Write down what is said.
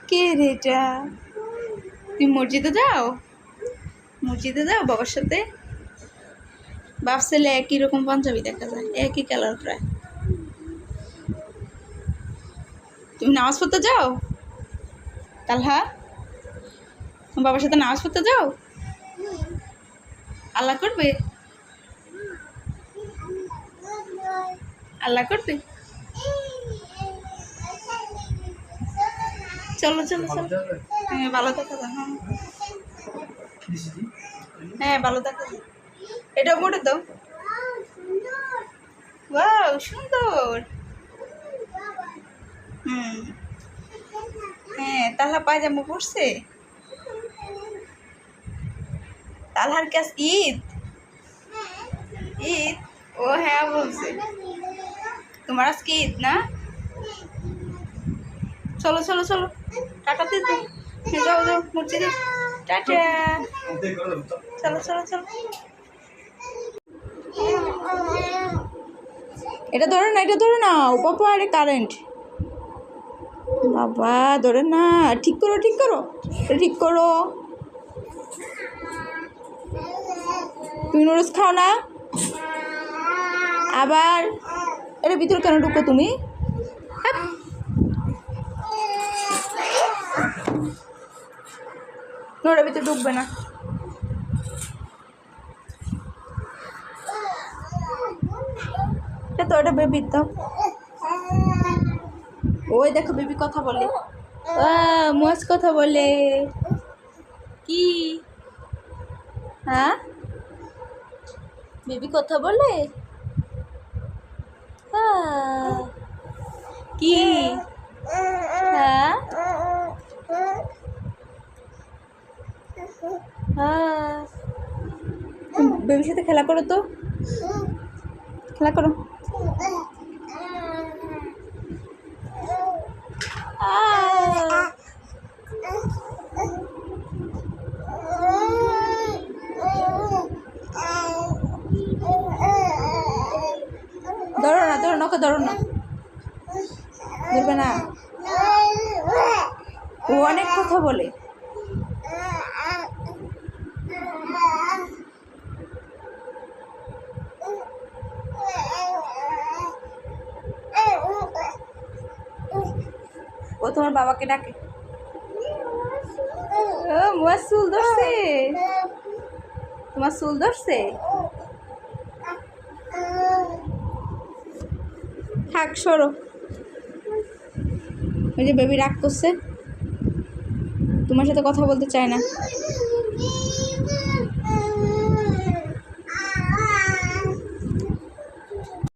কে রে এটা? তুমি মসজিদে যাও? মসজিদে যাও বাবার সাথে? বাপ ছেলে একই রকম পাঞ্জাবি দেখা যায়, একই কালার প্রায়। তুমি নামাজ পড়তে যাও? তালহা, তুমি বাবার সাথে নামাজ পড়তে যাও? আল্লাহ করবে? আল্লাহ করবে? চলো চলো চলো। হ্যাঁ ভালো দেখা যায়। হ্যাঁ হ্যাঁ ভালো দেখা যায়। এটা পড়ে দাও। ওয়াও সুন্দর। হুম হ্যাঁ, তালহা পায়জামা পড়ছে। তালহার কাজ ঈদ? ঈদ? ও হ্যাঁ বলছে। তোমার আজকে ঈদ না? চলো চলো চলো, টাটা দিয়ে দাও। যাও যাও মসজিদে। টাটা। চলো চলো চলো। এটা ধরে না, এটা ধরে না। ও বাবা, আরে কারেন্ট। বাবা ধরে না, ঠিক করো ঠিক করো, ঠিক করো। তুমি নুডলস খাও না? আবার এর ভিতরে কেন ঢুকো তুমি? ওর ভিতরে ঢুকবে না। তো ওটা বেবি দাও। ওই দেখো বেবি কথা বলে, মজ কথা বলে। কি? হ্যাঁ বেবি কথা বলে? কি? হ্যাঁ হ্যাঁ, বেবির সাথে খেলা করো তো, খেলা করো। ধরো না, ধরো না, ওকে ধরো না, ধরবে না। ও অনেক কথা বলে। ও তোমার বাবাকে ডাকে। ও মুয়ার চুল ধরছে, তোমার চুল ধরছে। থাক সরো। ওই যে বেবি রাগ করছে, তোমার সাথে কথা বলতে চায় না।